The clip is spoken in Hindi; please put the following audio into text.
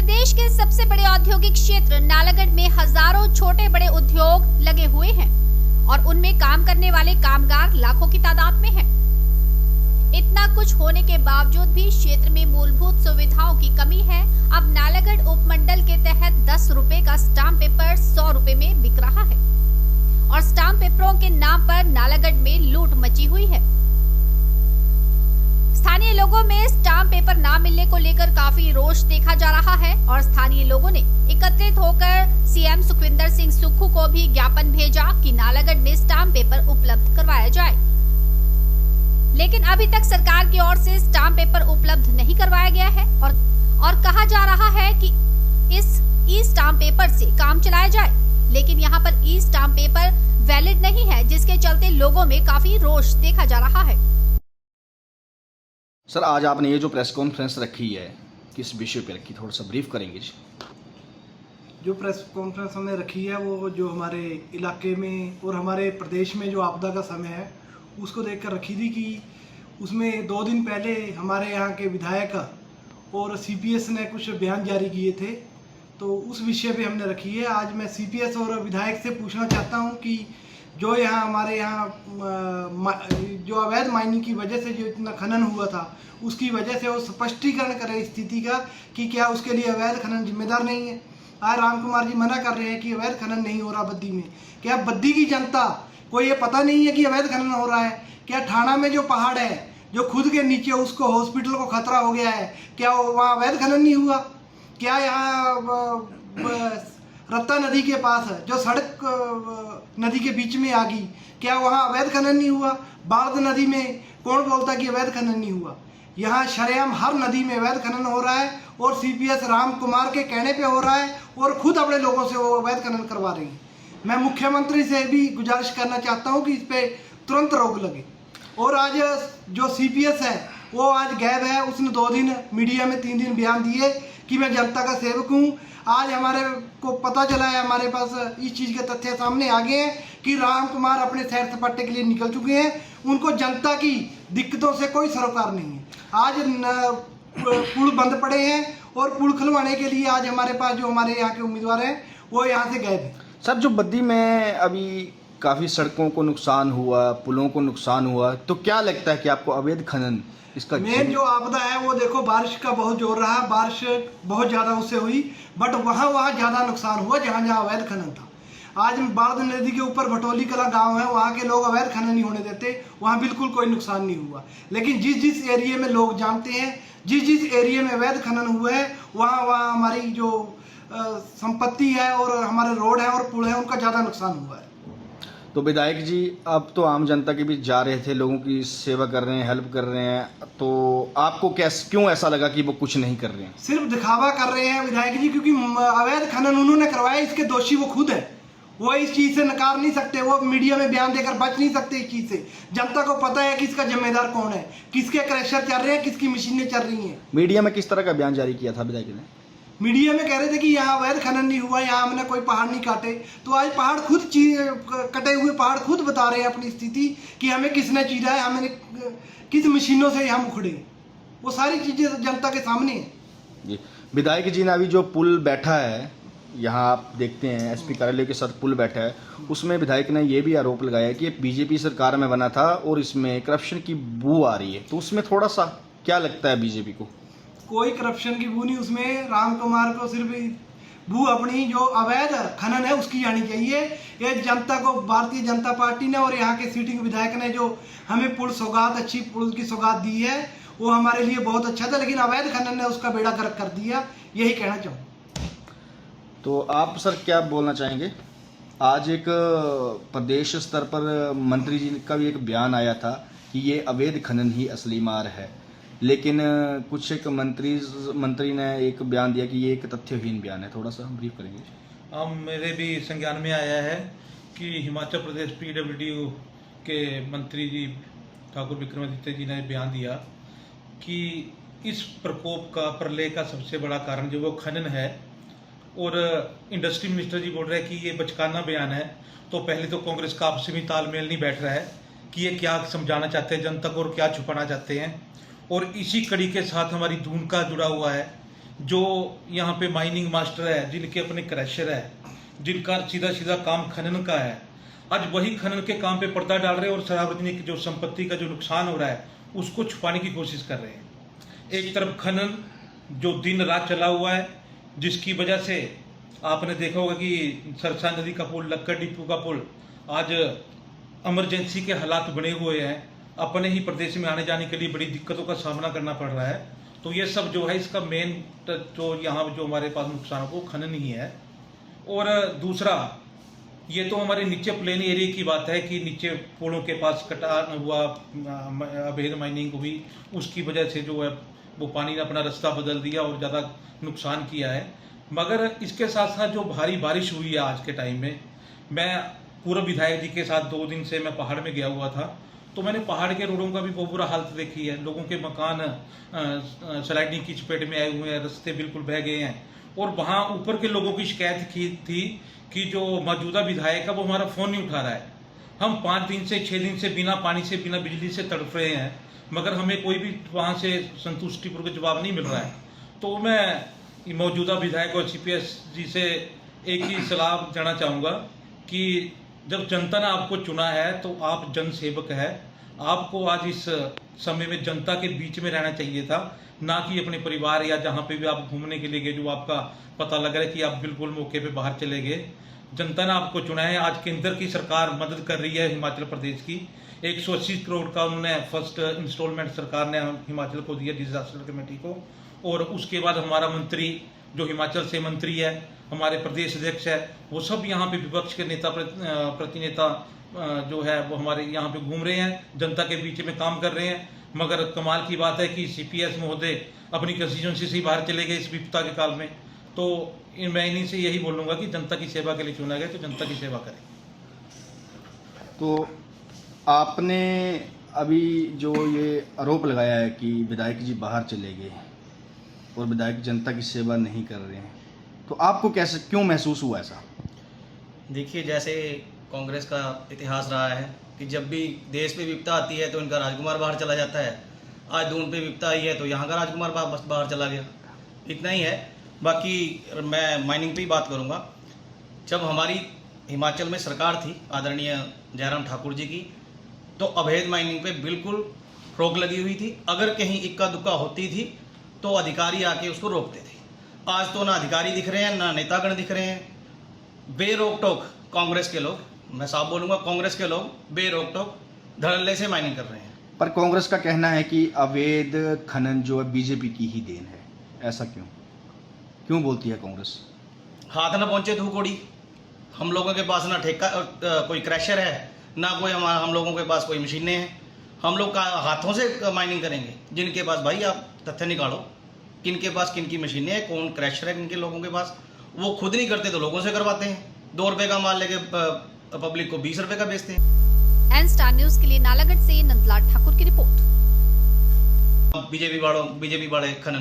प्रदेश के सबसे बड़े औद्योगिक क्षेत्र नालागढ़ में हजारों छोटे बड़े उद्योग लगे हुए हैं और उनमें काम करने वाले कामगार लाखों की तादाद में हैं। इतना कुछ होने के बावजूद भी क्षेत्र में मूलभूत सुविधाओं की कमी है। अब नालागढ़ उपमंडल के तहत 10 रुपए का स्टाम्प पेपर 100 रुपए में बिक रहा है और स्टाम्प पेपरों के नाम पर नालागढ़ में लूट मची हुई है। स्थानीय लोगों में स्टाम्प पेपर ना मिलने को लेकर काफी रोष देखा जा रहा है और स्थानीय लोगों ने एकत्रित होकर सीएम सुखविंदर सिंह सुक्खू को भी ज्ञापन भेजा कि नालागढ़ में स्टाम्प पेपर उपलब्ध करवाया जाए, लेकिन अभी तक सरकार की ओर से स्टाम्प पेपर उपलब्ध नहीं करवाया गया है और कहा जा रहा है कि इस ई स्टाम्प पेपर से काम चलाया जाए, लेकिन यहाँ पर ई स्टाम्प पेपर वैलिड नहीं है, जिसके चलते लोगों में काफी रोष देखा जा रहा है। सर, आज आपने ये जो प्रेस कॉन्फ्रेंस रखी है, किस विषय पे रखी, थोड़ा सा ब्रीफ करेंगे? जो प्रेस कॉन्फ्रेंस हमने रखी है वो जो हमारे इलाके में और हमारे प्रदेश में जो आपदा का समय है उसको देखकर रखी थी कि उसमें 2 दिन पहले हमारे यहाँ के विधायक और सीपीएस ने कुछ बयान जारी किए थे, तो उस विषय पे हमने रखी है। आज मैं सीपीएस और विधायक से पूछना चाहता हूँ कि जो यहाँ हमारे यहाँ जो अवैध माइनिंग की वजह से जो इतना खनन हुआ था उसकी वजह से वो स्पष्टीकरण करें स्थिति का कि क्या उसके लिए अवैध खनन जिम्मेदार नहीं है। आज राम कुमार जी मना कर रहे हैं कि अवैध खनन नहीं हो रहा बद्दी में। क्या बद्दी की जनता को ये पता नहीं है कि अवैध खनन हो रहा है? क्या ठाणा में जो पहाड़ है जो खुद के नीचे उसको हॉस्पिटल को खतरा हो गया है, क्या वहाँ अवैध खनन नहीं हुआ? क्या यहाँ रत्ता नदी के पास है जो सड़क नदी के बीच में आ गई, क्या वहाँ अवैध खनन नहीं हुआ? बारद नदी में कौन बोलता कि अवैध खनन नहीं हुआ? यहाँ शरेआम हर नदी में अवैध खनन हो रहा है और सीपीएस राम कुमार के कहने पे हो रहा है और खुद अपने लोगों से वो अवैध खनन करवा रही है। मैं मुख्यमंत्री से भी गुजारिश करना चाहता हूँ कि इस पे तुरंत रोक लगे। और आज जो सीपीएस है वो आज गायब है। उसने 2 दिन मीडिया में 3 दिन बयान दिए कि मैं जनता का सेवक हूँ। आज हमारे को पता चला है, हमारे पास इस चीज़ के तथ्य सामने आ गए हैं कि राम कुमार अपने सैर सपाटे के लिए निकल चुके हैं। उनको जनता की दिक्कतों से कोई सरोकार नहीं है। आज पुल बंद पड़े हैं और पुल खुलवाने के लिए आज हमारे पास जो हमारे यहाँ के उम्मीदवार हैं वो यहाँ से गए हैं। सर, जो बद्दी में अभी काफ़ी सड़कों को नुकसान हुआ, पुलों को नुकसान हुआ, तो क्या लगता है कि आपको अवैध खनन इसका मेन जो आपदा है वो देखो बारिश का बहुत जोर रहा, बारिश बहुत ज़्यादा उससे हुई, बट वहाँ ज़्यादा नुकसान हुआ जहाँ अवैध खनन था। आज बारद नदी के ऊपर भटोली कला गांव है, वहाँ के लोग अवैध खनन नहीं होने देते, वहाँ बिल्कुल कोई नुकसान नहीं हुआ। लेकिन जिस एरिया में लोग जानते हैं, जिस एरिया में अवैध खनन हुआ है वहाँ हमारी जो संपत्ति है और हमारे रोड है और पुल है उनका ज़्यादा नुकसान हुआ है। तो विधायक जी, अब तो आम जनता के बीच जा रहे थे, लोगों की सेवा कर रहे हैं, हेल्प कर रहे हैं, तो आपको क्यों ऐसा लगा कि वो कुछ नहीं कर रहे हैं? सिर्फ दिखावा कर रहे हैं विधायक जी, क्योंकि अवैध खनन उन्होंने करवाया, इसके दोषी वो खुद है। वो इस चीज़ से नकार नहीं सकते, वो मीडिया में बयान देकर बच नहीं सकते इस चीज़ से। जनता को पता है कि इसका जिम्मेदार कौन है, किसके क्रैशर चल रहे हैं, किसकी मशीनें चल रही हैं। मीडिया में किस तरह का बयान जारी किया था विधायक ने? मीडिया में कह रहे थे कि यहाँ अवैध खनन नहीं हुआ, यहाँ हमने कोई पहाड़ नहीं काटे। तो आज पहाड़ खुद कटे हुए पहाड़ खुद बता रहे हैं अपनी स्थिति कि हमें किसने चीरा है, हमें किस मशीनों से हम उखड़े। वो सारी चीज़ें जनता के सामने है। जी, विधायक जी ने अभी जो पुल बैठा है, यहाँ आप देखते हैं एसपी कार्यालय के साथ पुल बैठा है, उसमें विधायक ने ये भी आरोप लगाया कि ये बीजेपी सरकार में बना था और इसमें करप्शन की बू आ रही है। तो उसमें थोड़ा सा क्या लगता है बीजेपी को? कोई करप्शन की बू नहीं उसमें। राम कुमार को सिर्फ बू अपनी जो अवैध खनन है उसकी आनी चाहिए। ये जनता को भारतीय जनता पार्टी ने और यहाँ के सीटिंग विधायक ने जो हमें पुल सौगात, अच्छी पुल की सौगात दी है, वो हमारे लिए बहुत अच्छा था, लेकिन अवैध खनन ने उसका बेड़ा गर्क कर दिया। यही कहना चाहूँ। तो आप सर क्या बोलना चाहेंगे? आज एक प्रदेश स्तर पर मंत्री जी का भी एक बयान आया था कि ये अवैध खनन ही असली मार है, लेकिन कुछ एक मंत्री ने एक बयान दिया कि ये एक तथ्यहीन बयान है। थोड़ा सा ब्रीफ करेंगे? मेरे भी संज्ञान में आया है कि हिमाचल प्रदेश PWD के मंत्री जी ठाकुर विक्रमादित्य जी ने बयान दिया कि इस प्रकोप का, प्रलय का सबसे बड़ा कारण जो वो खनन है। और इंडस्ट्री मिनिस्टर जी बोल रहे हैं कि ये बचकाना बयान है। तो पहले तो कांग्रेस का आपसे भी तालमेल नहीं बैठ रहा है कि ये क्या समझाना चाहते हैं जनता को और क्या छुपाना चाहते हैं। और इसी कड़ी के साथ हमारी धून का जुड़ा हुआ है जो यहाँ पे माइनिंग मास्टर है, जिनके अपने क्रैशर है, जिनका सीधा सीधा काम खनन का है, आज वही खनन के काम पे पर्दा डाल रहे हैं और सार्वजनिक जो संपत्ति का जो नुकसान हो रहा है उसको छुपाने की कोशिश कर रहे हैं। एक तरफ खनन जो दिन रात चला हुआ है, जिसकी वजह से आपने देखा होगा कि सरसा नदी का पुल, लक्कड़ डिपू का पुल आज इमरजेंसी के हालात बने हुए हैं। अपने ही प्रदेश में आने जाने के लिए बड़ी दिक्कतों का सामना करना पड़ रहा है। तो ये सब जो है इसका मेन जो यहाँ जो हमारे पास नुकसान है वो खनन ही है। और दूसरा, ये तो हमारे नीचे प्लेन एरिया की बात है कि नीचे पुलों के पास कटान हुआ, अवैध माइनिंग हुई, उसकी वजह से जो है वो पानी ने अपना रास्ता बदल दिया और ज़्यादा नुकसान किया है। मगर इसके साथ साथ जो भारी बारिश हुई है आज के टाइम में, मैं पूर्व विधायक जी के साथ 2 दिन से मैं पहाड़ में गया हुआ था, तो मैंने पहाड़ के रोडों का भी बहुत बुरा हालत देखी है। लोगों के मकान स्लाइडिंग की चपेट में आए हुए हैं, रास्ते बिल्कुल बह गए हैं। और वहाँ ऊपर के लोगों की शिकायत थी कि जो मौजूदा विधायक है वो हमारा फ़ोन नहीं उठा रहा है। हम 5 दिन से 6 दिन से बिना पानी से बिना बिजली से तड़प रहे हैं, मगर हमें कोई भी वहाँ से संतुष्टिपूर्वक जवाब नहीं मिल रहा है। तो मैं मौजूदा विधायक और CPS जी से एक ही सलाह देना चाहूँगा कि जब जनता ने आपको चुना है तो आप जन सेवक है। आपको आज इस समय में जनता के बीच में रहना चाहिए था, ना कि अपने परिवार या जहाँ पे भी आप घूमने के लिए गए जो आपका पता लग रहा है कि आप बिल्कुल मौके पे बाहर चले गए। जनता ने आपको चुना है। आज केंद्र की सरकार मदद कर रही है हिमाचल प्रदेश की। 180 करोड़ का उन्होंने फर्स्ट इंस्टॉलमेंट सरकार ने हिमाचल को दिया, डिजास्टर कमेटी को। और उसके बाद हमारा मंत्री जो हिमाचल से मंत्री है, हमारे प्रदेश अध्यक्ष है, वो सब यहाँ पे विपक्ष के नेता प्रतिनेता जो है वो हमारे यहाँ पे घूम रहे हैं, जनता के बीच में काम कर रहे हैं। मगर कमाल की बात है कि CPS महोदय अपनी कंस्टिट्यूंसी से ही बाहर चले गए इस विपदा के काल में। तो मैं इन्हीं से यही बोलूँगा कि जनता की सेवा के लिए चुना गया तो जनता की सेवा करें। तो आपने अभी जो ये आरोप लगाया है कि विधायक जी बाहर चले गए और विधायक जनता की सेवा नहीं कर रहे हैं, तो आपको कैसे क्यों महसूस हुआ ऐसा? देखिए, जैसे कांग्रेस का इतिहास रहा है कि जब भी देश पे विपदा आती है तो इनका राजकुमार बाहर चला जाता है। आज दून पे विपदा आई है तो यहाँ का राजकुमार बाहर चला गया। इतना ही है। बाकी मैं माइनिंग पे ही बात करूँगा। जब हमारी हिमाचल में सरकार थी आदरणीय जयराम ठाकुर जी की, तो अवैध माइनिंग पे बिल्कुल रोक लगी हुई थी। अगर कहीं इक्का दुक्का होती थी तो अधिकारी आके उसको रोकते थे। आज तो ना अधिकारी दिख रहे हैं, ना नेतागण दिख रहे हैं। बेरोक टोक कांग्रेस के लोग, मैं साफ बोलूँगा, कांग्रेस के लोग बेरोक टोक धड़ल्ले से माइनिंग कर रहे हैं। पर कांग्रेस का कहना है कि अवैध खनन जो है बीजेपी की ही देन है। ऐसा क्यों बोलती है कांग्रेस? हाथ न पहुंचे धू कोड़ी। हम लोगों के पास ना ठेका कोई क्रैशर है, ना कोई हम लोगों के पास कोई मशीनें हैं। हम लोग हाथों से माइनिंग करेंगे। जिनके पास, भाई आप तथ्य निकालो, किनके पास किन की मशीनें हैं, कौन क्रैशर है किनके लोगों के पास। वो खुद नहीं करते तो लोगों से करवाते हैं। 2 रुपए का माल लेके पब्लिक को 20 रुपए का बेचते हैं। एन स्टार न्यूज के लिए नालागढ़ से नंदलाल ठाकुर की रिपोर्ट। बीजेपी वाले खनन